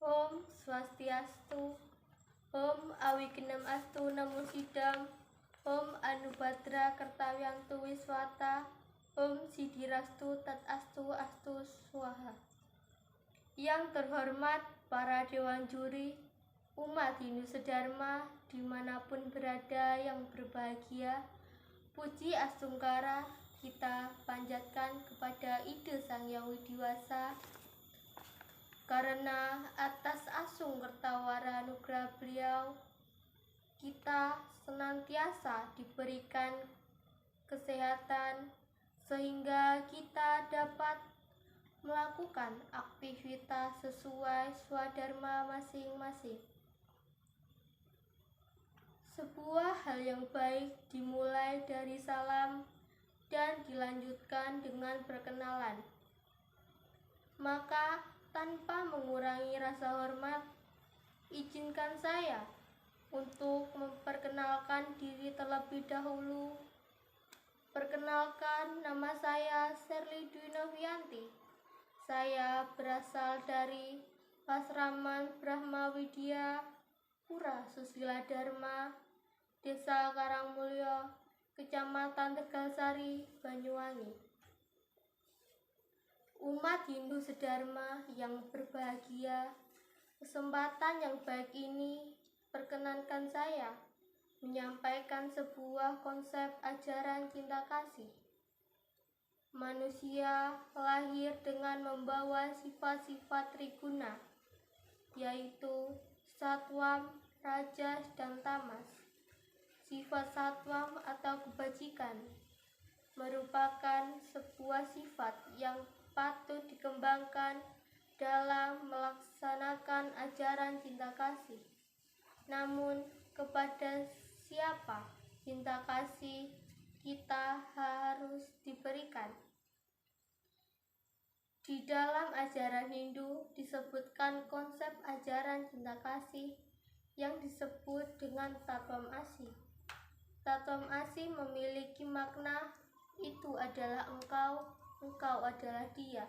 Om Swastiastu, Om Awigenem Astu Namo Sidam, Om Anubhadra Kertawyantu Wiswata, Om Sidirastu Tat Astu Astu Swaha. Yang terhormat para Dewan Juri, umat Hindu Sedharma dimanapun berada yang berbahagia, puji Astungkara kita panjatkan kepada Ide Sang Hyang Widiwasa, karena atas asung kertawara anugerah beliau, kita senantiasa diberikan kesehatan sehingga kita dapat melakukan aktivitas sesuai swadharma masing-masing. Sebuah hal yang baik dimulai dari salam dan dilanjutkan dengan perkenalan. Maka tanpa mengurangi rasa hormat, izinkan saya untuk memperkenalkan diri terlebih dahulu. Perkenalkan, nama saya Sherly Dwi Novianti. Saya berasal dari Pasraman Brahma Widya Pura Susila Dharma, Desa Karangmulyo, Kecamatan Tegalsari, Banyuwangi. Umat Hindu Sedharma yang berbahagia, kesempatan yang baik ini perkenankan saya menyampaikan sebuah konsep ajaran cinta kasih. Manusia lahir dengan membawa sifat-sifat triguna, yaitu satwam, rajas, dan tamas. Sifat satwam atau kebajikan merupakan sebuah sifat yang patut dikembangkan dalam melaksanakan ajaran cinta kasih. Namun, kepada siapa cinta kasih kita harus diberikan? Di dalam ajaran Hindu disebutkan konsep ajaran cinta kasih yang disebut dengan Tatwam Asi. Tatwam Asi memiliki makna itu adalah engkau, engkau adalah dia.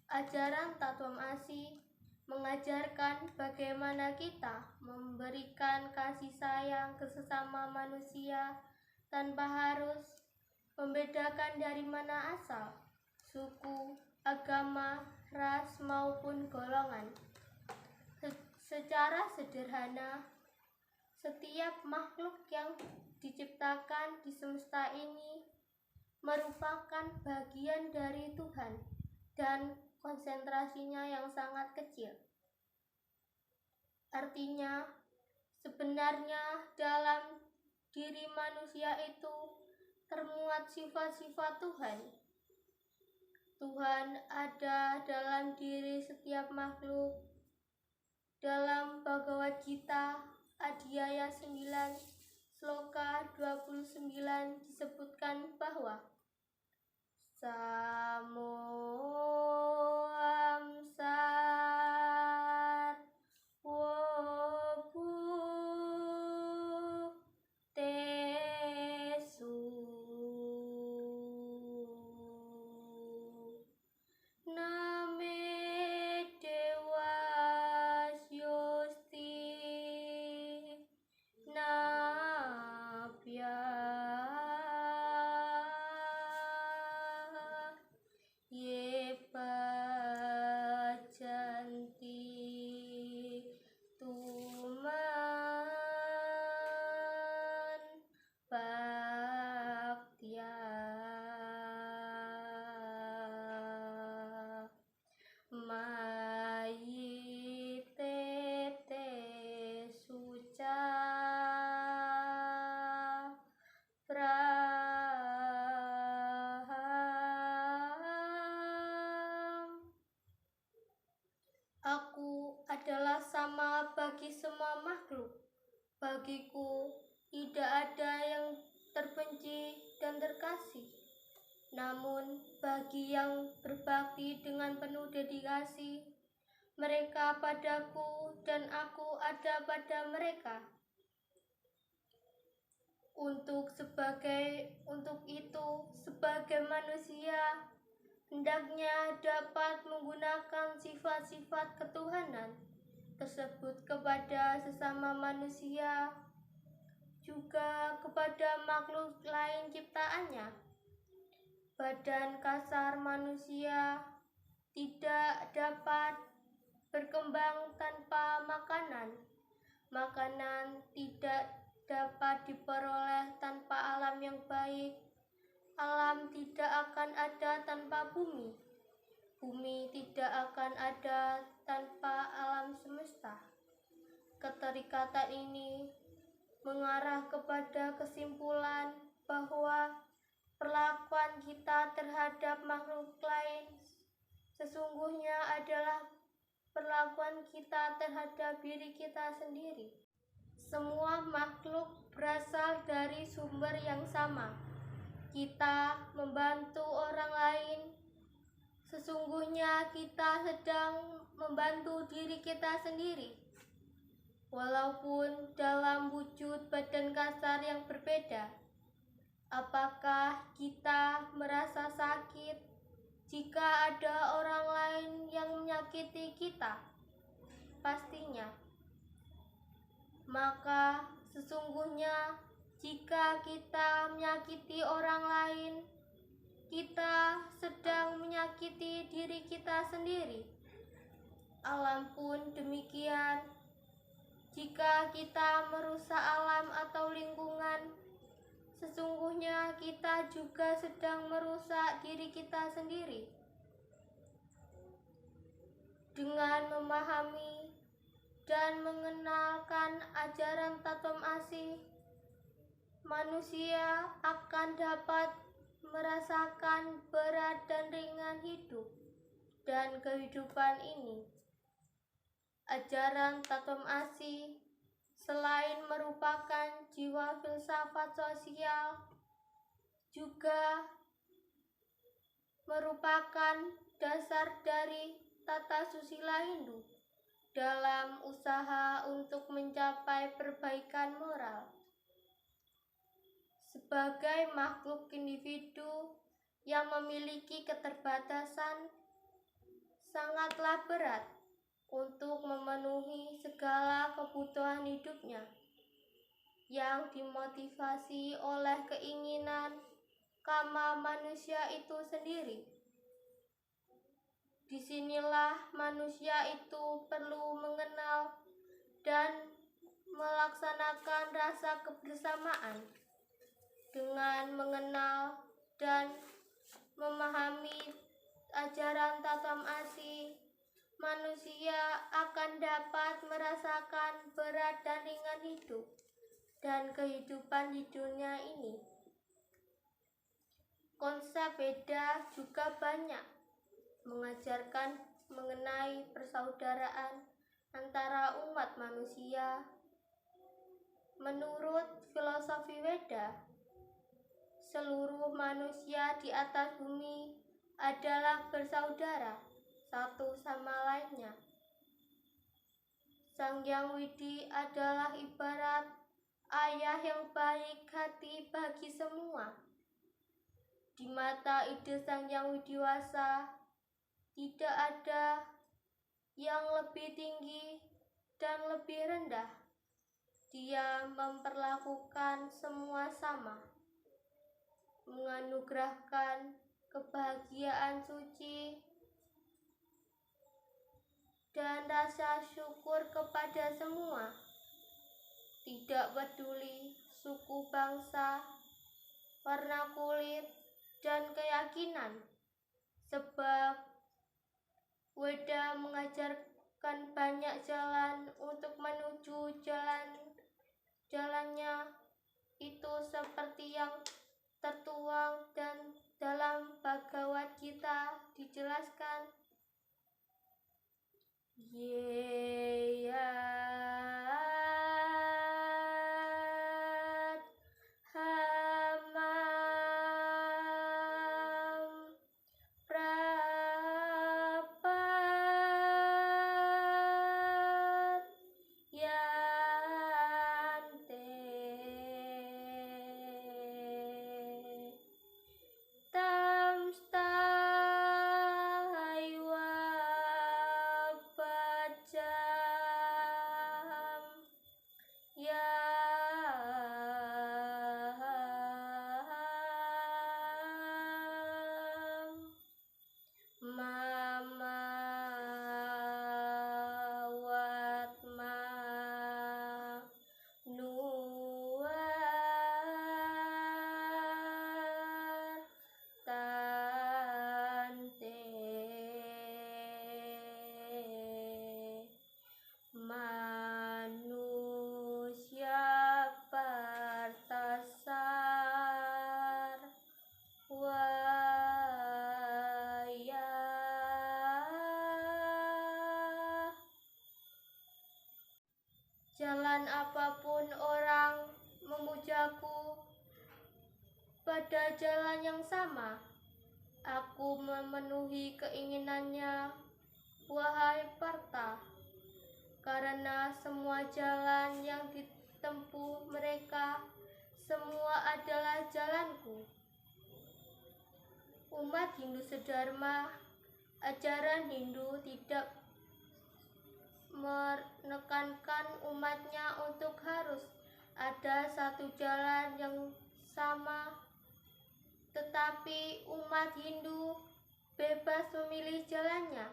Ajaran Tatwam Asi mengajarkan bagaimana kita memberikan kasih sayang ke sesama manusia tanpa harus membedakan dari mana asal, suku, agama, ras, maupun golongan. Secara sederhana, setiap makhluk yang diciptakan di semesta ini merupakan bagian dari Tuhan dan konsentrasinya yang sangat kecil. Artinya, sebenarnya dalam diri manusia itu termuat sifat-sifat Tuhan. Tuhan ada dalam diri setiap makhluk. Dalam Bhagavad Gita Adhyaya 9 Sloka 29 disebutkan bahwa Samoham sarvabhutesu name devasyosti nabhya ye pajanti tuman bhaktya mayitete suca Aku adalah sama bagi semua makhluk. Bagiku tidak ada yang terbenci dan terkasih. Namun bagi yang berbakti dengan penuh dedikasi, mereka padaku dan aku ada pada mereka. Untuk itu sebagai manusia hendaknya dapat menggunakan sifat-sifat ketuhanan tersebut kepada sesama manusia, juga kepada makhluk lain ciptaannya. Badan kasar manusia tidak dapat berkembang tanpa makanan. Makanan tidak dapat diperoleh tanpa alam yang baik. Alam tidak akan ada tanpa bumi. Bumi tidak akan ada tanpa alam semesta. Keterikatan ini mengarah kepada kesimpulan bahwa perlakuan kita terhadap makhluk lain sesungguhnya adalah perlakuan kita terhadap diri kita sendiri. Semua makhluk berasal dari sumber yang sama. Kita membantu orang lain, sesungguhnya kita sedang membantu diri kita sendiri. Walaupun dalam wujud badan kasar yang berbeda, apakah kita merasa sakit jika ada orang lain yang menyakiti kita? Pastinya. Maka sesungguhnya jika kita menyakiti orang lain, kita sedang menyakiti diri kita sendiri. Alam pun demikian. Jika kita merusak alam atau lingkungan, sesungguhnya kita juga sedang merusak diri kita sendiri. Dengan memahami dan mengenalkan ajaran Tatom Asi, manusia akan dapat merasakan berat dan ringan hidup dan kehidupan ini. Ajaran Tatom Asi selain merupakan jiwa filsafat sosial, juga merupakan dasar dari tata susila Hindu dalam usaha untuk mencapai perbaikan moral. Sebagai makhluk individu yang memiliki keterbatasan, sangatlah berat untuk memenuhi segala kebutuhan hidupnya yang dimotivasi oleh keinginan kama manusia itu sendiri. Disinilah manusia itu perlu mengenal dan melaksanakan rasa kebersamaan. Dengan mengenal dan memahami ajaran Tatom Asi, manusia akan dapat merasakan berat dan ringan hidup dan kehidupan di dunia ini. Konsep Weda juga banyak mengajarkan mengenai persaudaraan antara umat manusia. Menurut filosofi Weda, seluruh manusia di atas bumi adalah bersaudara satu sama lainnya. Sang Hyang Widi adalah ibarat ayah yang baik hati bagi semua. Di mata ide Sang Hyang Widiwasa, tidak ada yang lebih tinggi dan lebih rendah. Dia memperlakukan semua sama, menganugerahkan kebahagiaan suci dan rasa syukur kepada semua, tidak peduli suku bangsa, warna kulit, dan keyakinan. Sebab Weda mengajarkan banyak jalan untuk menuju jalannya itu seperti yang tertuang dan dalam Bhagavad Gita dijelaskan. Yeyat hamam prapat yante tam staiwa jalan yang sama. Aku memenuhi keinginannya, wahai Partha, karena semua jalan yang ditempuh mereka semua adalah jalanku. Umat Hindu sedharma, ajaran Hindu tidak menekankan umatnya untuk harus ada satu jalan yang sama, tetapi umat Hindu bebas memilih jalannya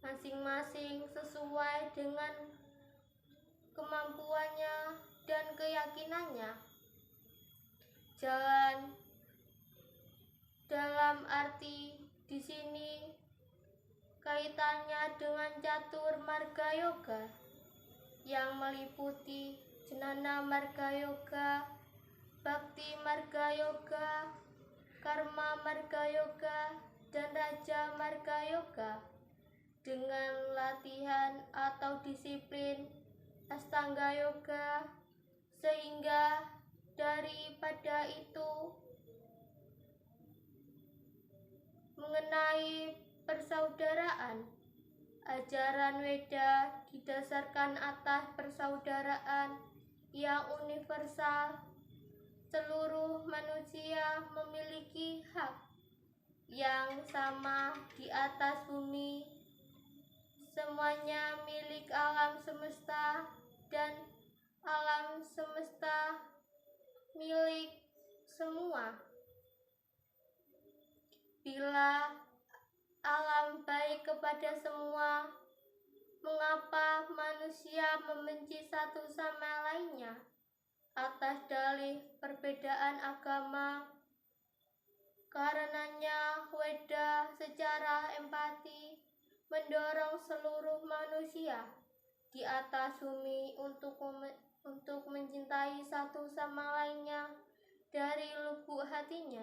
masing-masing sesuai dengan kemampuannya dan keyakinannya. Jalan dalam arti di sini kaitannya dengan catur marga yoga yang meliputi Jnana marga yoga, Bhakti marga yoga, Karma marga yoga, dan Raja marga yoga dengan latihan atau disiplin Astanga yoga, sehingga daripada itu mengenai persaudaraan. Ajaran Weda didasarkan atas persaudaraan yang universal. Seluruh manusia memiliki hak yang sama di atas bumi. Semuanya milik alam semesta dan alam semesta milik semua. Bila alam baik kepada semua, mengapa manusia membenci satu sama lainnya atas dalih perbedaan agama? Karenanya Weda secara empati mendorong seluruh manusia di atas bumi untuk mencintai satu sama lainnya dari lubuk hatinya.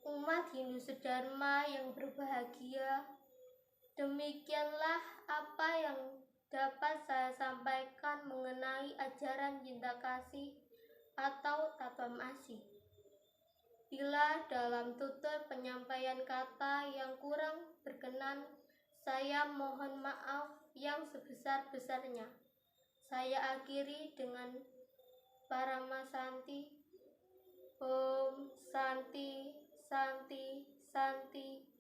Umat Hindu sedharma yang berbahagia, demikianlah apa yang dapat saya sampaikan mengenai ajaran cinta kasih atau Tattvam Asi. Bila dalam tutur penyampaian kata yang kurang berkenan, saya mohon maaf yang sebesar-besarnya. Saya akhiri dengan Paramasanti. Om Santi, Santi, Santi.